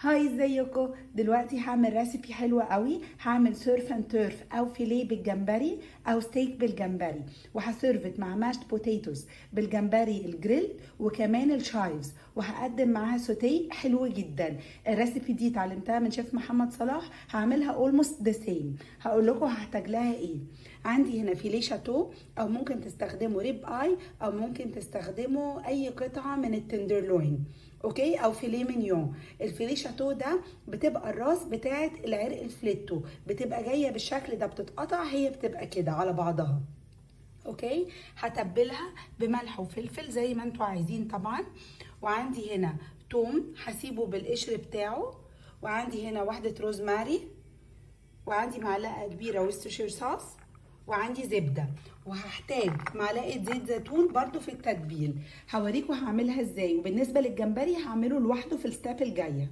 هاي ازيكم. دلوقتي هعمل ريسيبي حلوه قوي. هعمل سيرف اند تيرف او فيليه بالجمبري او ستيك بالجمبري، وهسيرفت مع ماشت بوتيتوز بالجمبري الجريل وكمان الشايفز، وهقدم معاها سوتيه حلو جدا. الريسيبي دي اتعلمتها من شيف محمد صلاح، هعملها اولموست ذا سيم. هقول لكم هحتاج لها ايه. عندي هنا فيليه شاتو، او ممكن تستخدموا ريب اي، او ممكن تستخدموا اي قطعه من التندرلوين، اوكي، او فيليه مينيون. الفيليه شاتو ده بتبقى الراس بتاعه العرق الفليتو، بتبقى جايه بالشكل ده، بتتقطع، هي بتبقى كده على بعضها. اوكي، هتبلها بملح وفلفل زي ما انتوا عايزين طبعا. وعندي هنا توم هسيبه بالقشر بتاعه، وعندي هنا واحده روزماري، وعندي معلقه كبيره وستشير صوص، وعندي زبده، وهحتاج معلقه زيت زيتون برضو في التتبيل. هوريكم هعملها ازاي. وبالنسبه للجمبري هعمله لوحده في الستاب الجايه.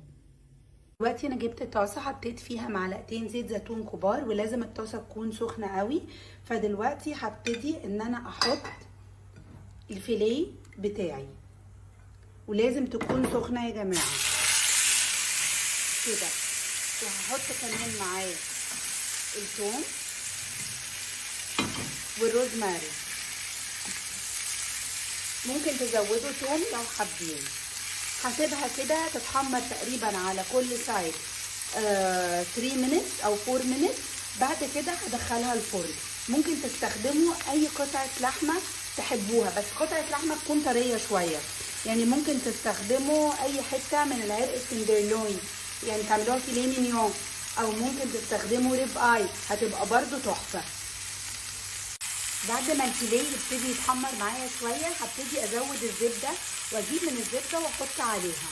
دلوقتي انا جبت طاسه حطيت فيها معلقتين زيت زيتون كبار، ولازم الطاسه تكون سخنه قوي. فدلوقتي هبتدي ان انا احط الفيليه بتاعي، ولازم تكون سخنه يا جماعه كده. وهحط كمان معاه الثوم والروزماري، ممكن تزودوا توم لو حابين. هسيبها كده تتحمر تقريبا على كل سايد 3 minutes او 4 minutes. بعد كده هدخلها الفرن. ممكن تستخدموا اي قطعه لحمه تحبوها، بس قطعه لحمه تكون طريه شويه. يعني ممكن تستخدموا اي حته من العرق التندرلوين، يعني تعملوها فيليه مينيون، او ممكن تستخدموا ريب اي، هتبقى برده تحفه. بعد ما الفيليه يبتدي يتحمر معايا شويه هبتدي ازود الزبده، واجيب من الزبده واحط عليها.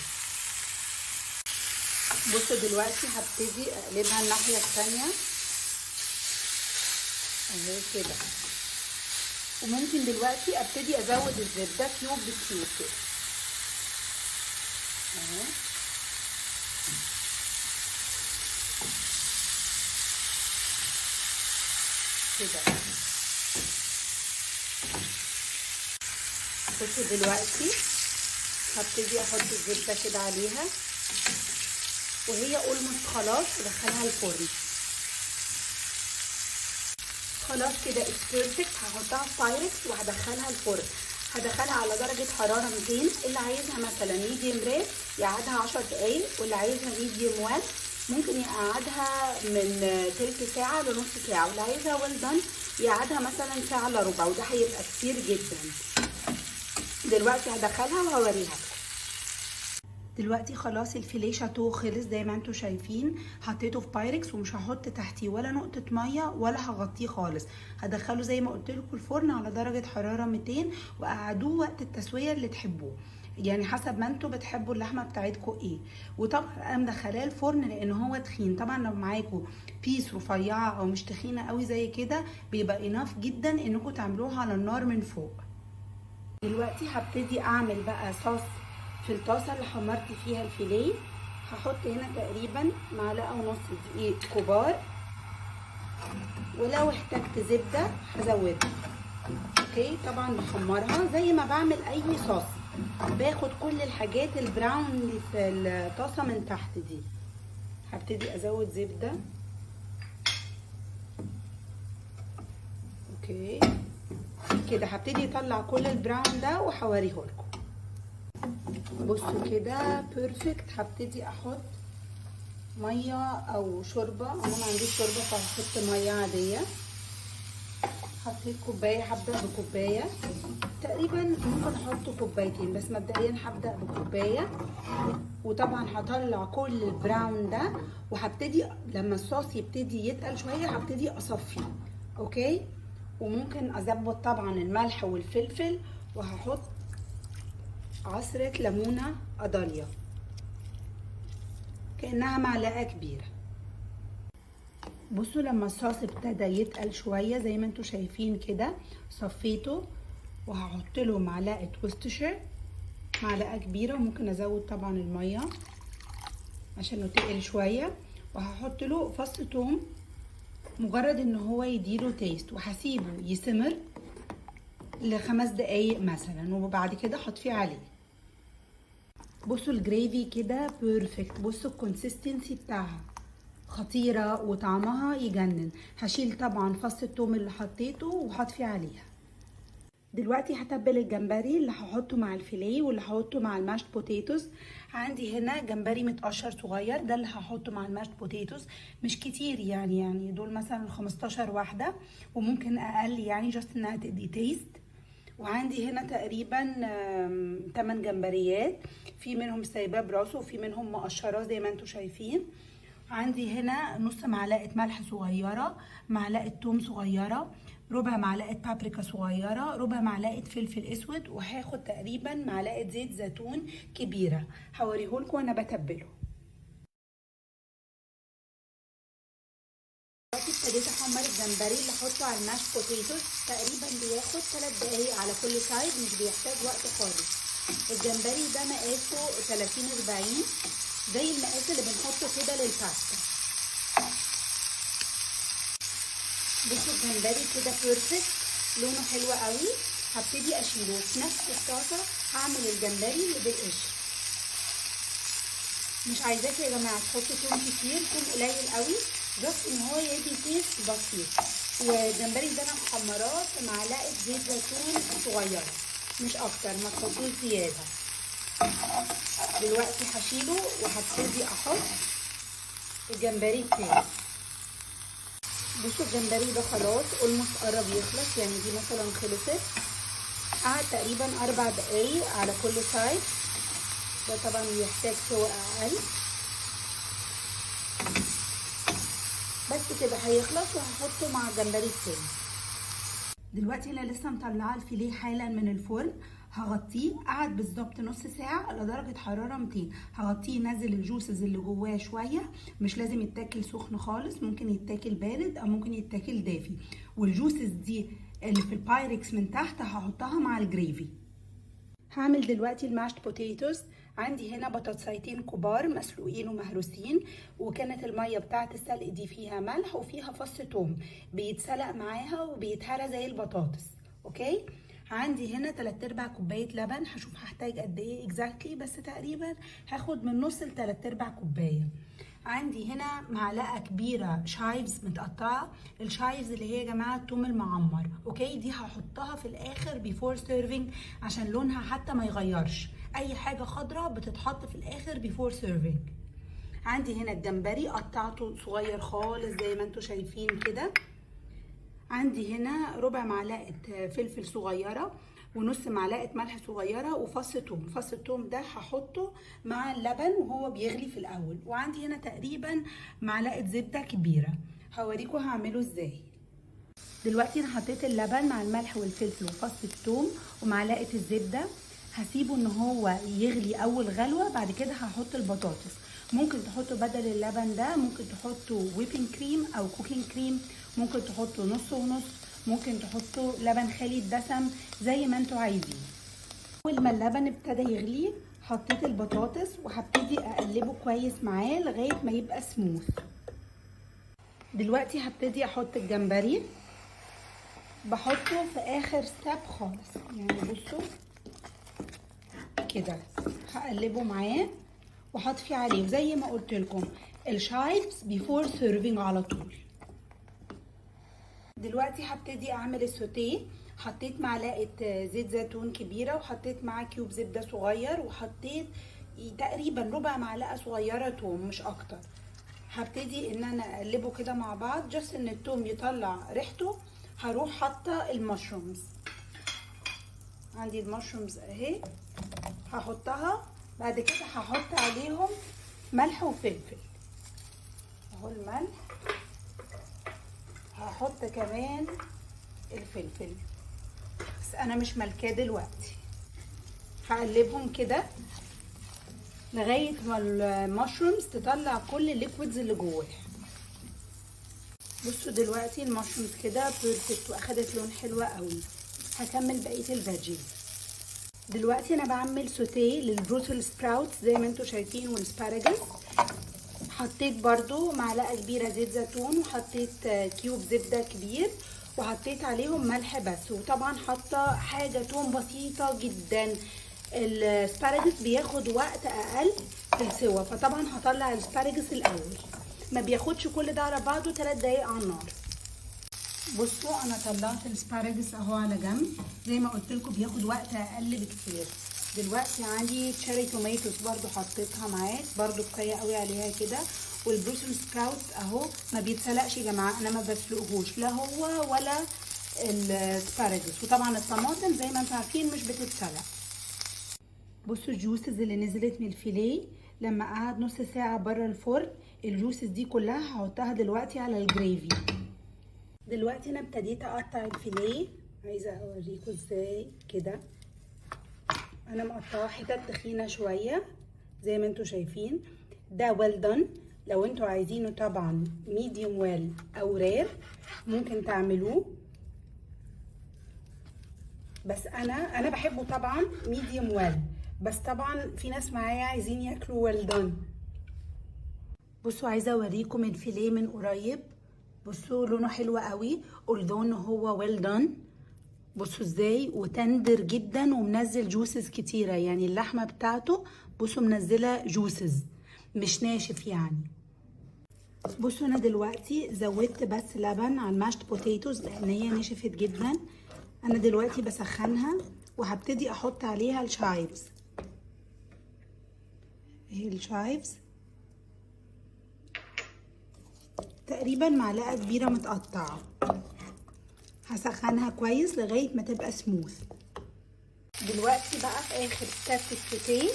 بصوا دلوقتي هبتدي اقلبها الناحيه الثانيه اهي كده. وممكن دلوقتي ابتدي ازود الزبده كيوب بكيوب كده اهو كده. بصوا دلوقتي هبتدي احط الزبده كده عليها، وهي اولموست خلاص ادخلها الفرن. خلاص كده اتس بيرفكت. هحطها في بايركس وهدخلها الفرن. هدخلها على درجه حراره 200. اللي عايزها مثلا ميديوم رير يقعدها 10 دقايق، واللي عايزها ميديوم ويل ممكن يقعدها من تلت ساعه لنص ساعه، واللي عايزها ويل دان يقعدها مثلا ساعه الا ربع، وده هيبقى كتير جدا. دلوقتي هدخلها وهوريها. دلوقتي خلاص الفيليه شاتو خلص زي ما انتوا شايفين. حطيته في بايركس ومش هحط تحتيه ولا نقطه ميه ولا هغطيه خالص. هدخله زي ما قلت لكم الفرن على درجه حراره 200، وقعدوه وقت التسويه اللي تحبوه، يعني حسب ما انتوا بتحبوا اللحمه بتاعتكم ايه. وطبعا انا مدخلاه الفرن لان هو تخين. طبعا لو معاكم بيس رفيعه او مش تخينه قوي زي كده بيبقى اناف جدا انكم تعملوها على النار من فوق. دلوقتي هبتدي اعمل بقى صوص في الطاسه اللي حمرت فيها الفيليه. هحط هنا تقريبا معلقه ونص دقيق كبار، ولو احتجت زبده هزودها. اوكي، طبعا بحمرها زي ما بعمل اي صوص، باخد كل الحاجات البراون اللي في الطاسه من تحت دي. هبتدي ازود زبده. اوكي كده هبتدي اطلع كل البراون ده وهوريه لكم. بصوا كده بيرفكت. هبتدي احط ميه او شوربه. انا ما عنديش شوربه فهحط ميه عاديه. حطيت كوبايه، هبدا بكوبايه تقريبا، ممكن احط كوبايتين بس مبدئيا هبدا بكوبايه. وطبعا هطلع كل البراون ده، وهبتدي لما الصوص يبتدي يتقل شويه هبتدي اصفيه. اوكي، وممكن اظبط طبعا الملح والفلفل، وهحط عصرة ليمونة قضايا كأنها معلقة كبيرة. بصوا لما الصوص ابتدى يتقل شوية زي ما انتوا شايفين كده صفيته، وهحط له معلقة وستشر، معلقة كبيرة، وممكن ازود طبعا المية عشان تقل شوية. وهحط له فص ثوم مجرد ان هو يديله تيست، وهسيبه يسمر ل5 دقايق مثلا، وبعد كده هطفيه عليه. بصوا الجريفي كده بيرفكت، بصوا الكونسيستنسي بتاعها خطيرة وطعمها يجنن. هشيل طبعا فص الثوم اللي حطيته وهطفي عليها. دلوقتي هتبل الجمبري اللي هحطه مع الفيليه واللي هحطه مع الماشت بوتيتوز. عندي هنا جمبري متقشر صغير، ده اللي هحطه مع الماشت بوتيتوز. مش كتير يعني دول مثلا 15 واحدة وممكن اقل، يعني جاست انها تدي تيست. وعندي هنا تقريبا 8 جمبريات، في منهم سايباه براسه وفي منهم مقشراه زي ما انتم شايفين. عندي هنا نص معلقه ملح صغيره، معلقه توم صغيره، ربع معلقه بابريكا صغيره، ربع معلقه فلفل اسود، وهاخد تقريبا معلقه زيت زيتون كبيره. هوريهولكم وانا بتبله. دلوقتي ابتديت احمر الجمبري اللي احطه على الماش بوتيتوز، تقريبا بياخد 3 دقايق على كل سايد، مش بيحتاج وقت خالص. الجمبري ده مقاسه 30-40 زي المقاس اللي بنحطه كده للباستا. بصوا الجمبري كده بيرفكت، لونه حلو قوي. هبتدي اشيله في نفس الطاسه، هعمل الجمبري اللي بالقشر. مش عايزاكم يا جماعه تحطوا توم كتير، توم قليل قوي، بس ان هو يدي تيست بسيط. والجمبري ده انا محمراه في معلقه زيت زيتون صغيره مش اكتر، ما تحطوش زياده. دلوقتي هشيله وهبتدي احط الجمبري بتاعي. بصوا الجمبري ده خلاص اولموست قرب يخلص، يعني دي مثلا خلصت. قعد تقريبا 4 دقايق على كل سايد، ده طبعا بيحتاج سوا اقل. بس كده هيخلص وهحطه مع الجمبري التاني. دلوقتي انا لسه مطلعه الفيليه حالا من الفرن، هغطيه. قعد بالظبط نص ساعه على درجه حراره 200. هغطيه ينزل الجوسز اللي جواه شويه، مش لازم يتاكل سخن خالص، ممكن يتاكل بارد او ممكن يتاكل دافي. والجوسز دي اللي في البايركس من تحت هحطها مع الجريفي. هعمل دلوقتي الماشت بوتيتوز. عندي هنا بطاطسيتين كبار مسلوقين ومهروسين، وكانت الميه بتاعه السلق دي فيها ملح وفيها فص توم، بيتسلق معاها وبيتهرى زي البطاطس. اوكي. عندي هنا 3/4 كوبايه لبن، هشوف هحتاج قد ايه اكزاكتلي، بس تقريبا هاخد من نص ل3/4 كوبايه. عندي هنا معلقه كبيره شايفز متقطعه. الشايفز اللي هي يا جماعه الثوم المعمر، اوكي، دي هحطها في الاخر بيفور سيرفينج عشان لونها حتى ما يغيرش. اي حاجه خضراء بتتحط في الاخر بيفور سيرفينج. عندي هنا الجمبري قطعته صغير خالص زي ما انتم شايفين كده. عندي هنا ربع معلقه فلفل صغيره ونص معلقه ملح صغيره وفص ثوم. فص الثوم ده هحطه مع اللبن وهو بيغلي في الاول. وعندي هنا تقريبا معلقه زبده كبيره، هوريكم هعمله ازاي. دلوقتي انا حطيت اللبن مع الملح والفلفل وفص الثوم ومعلقه الزبده. هسيبه ان هو يغلي اول غلوه، بعد كده هحط البطاطس. ممكن تحطوا بدل اللبن ده ممكن تحطوا ويبنج كريم او كوكينج كريم، ممكن تحطوا نص ونص، ممكن تحطوا لبن خالي الدسم زي ما انتوا عايزين. اول ما اللبن ابتدى يغلي حطيت البطاطس وهبتدي اقلبه كويس معاه لغايه ما يبقى سموث. دلوقتي هبتدي احط الجمبري، بحطه في اخر ستيب خالص، يعني بصوا كده هقلبه معاه وهطفي عليه. وزي ما قلت لكم الشايفز بيفور سيرفينج على طول. دلوقتي هبتدي اعمل السوتيه. حطيت معلقه زيت زيتون كبيره وحطيت معاه كيوب زبده صغير وحطيت تقريبا ربع معلقه صغيره توم مش اكتر. هبتدي ان انا اقلبه كده مع بعض جست ان التوم يطلع ريحته. هروح حاطه المشرومز. عندي المشرومز اهي هحطها. بعد كده هحط عليهم ملح وفلفل اهو الملح. هحط كمان الفلفل بس انا مش ملكاه دلوقتي. هقلبهم كده لغايه ما المشرومز تطلع كل الليكويدز اللي جواها. بصوا دلوقتي المشرومز كده بيرفكت واخدت لون حلو قوي. هكمل بقيه الفيجيز. دلوقتي انا بعمل سوتيه للبروسل سبراوتس زي ما انتم شايفين والاسباراجس. حطيت برضو معلقه كبيره زيت زيتون وحطيت كيوب زبده كبير وحطيت عليهم ملح بس. وطبعا حاطه حاجه توم بسيطه جدا الاسبارجس بياخد وقت اقل في السوا، فطبعا هطلع الاسبارجس الاول. ما بياخدش كل ده على بعضه 3 دقايق على النار. بصوا انا طلعت الاسبارجس اهو على جنب، زي ما قلت لكم بياخد وقت اقل بكتير. دلوقتي عندي تشيري توميتوس برضو حطيتها معاك، برضو كفايه قوي عليها كده. والبروسل سبراوت اهو ما بيتسلقش يا جماعه، انا ما بسلقهوش لا هو ولا الاسبارجس. وطبعا الطماطم زي ما انتم عارفين مش بتتسلق. بصوا الجوسز اللي نزلت من الفيليه لما قعد نص ساعه بره الفرن، الجوسز دي كلها هحطها دلوقتي على الجريفي. دلوقتي انا ابتديت اقطع الفيليه، عايزه اوريكم ازاي كده. انا مقطعه حتت تخينه شويه زي ما انتم شايفين. ده ويل دون. لو انتوا عايزينه طبعا ميديوم ويل او رير ممكن تعملوه، بس انا بحبه طبعا ميديوم ويل، بس طبعا في ناس معايا عايزين ياكلوا ويل دون. بصوا عايزه اوريكم الفيليه من قريب. بصوا لونه حلو قوي، اولدون هو ويل دون. بصوا ازاي وتندر جدا ومنزل جوسز كتيره، يعني اللحمه بتاعته بصوا منزله جوسز مش ناشف يعني. بصوا انا دلوقتي زودت بس لبن على الماشت بوتيتوز لان هي نشفت جدا. انا دلوقتي بسخنها وهبتدي احط عليها الشايفز. اهي الشايفز تقريبا معلقه كبيره متقطعه. هسخنها كويس لغايه ما تبقى سموث. دلوقتي بقى في اخر ستيب في السوتيه،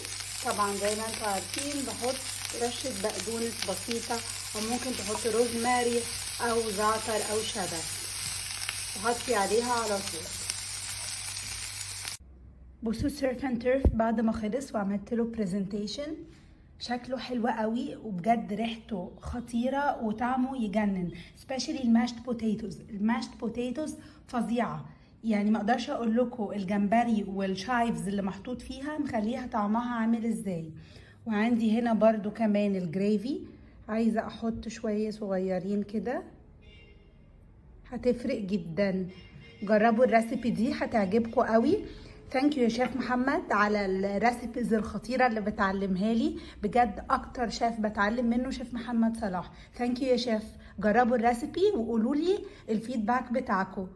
طبعا زي ما انتم عارفين بحط رشه بقدونس بسيطه، وممكن تحط روزماري او زعتر او شبت وهطفي عليها على طول. بصوا السيرف اند تيرف بعد ما خلص وعملت له برزنتيشن، شكله حلو قوي وبجد ريحته خطيره وطعمه يجنن. سبيشالي الماشت بوتيتوز، الماشت بوتيتوز فظيعه، يعني ما اقدرش اقول لكم الجمبري والشايفز اللي محطوط فيها مخليها طعمها عامل ازاي. وعندي هنا برضو كمان الجريفي، عايزه احط شويه صغيرين كده هتفرق جدا. جربوا الريسيبي دي هتعجبكم قوي. ثانك يو يا شيف محمد على الريسيبيز الخطيره اللي بتعلمها لي، بجد اكتر شيف بتعلم منه شيف محمد صلاح. ثانك يو يا شيف. جربوا الريسيبي وقولوا لي الفيدباك بتاعكم.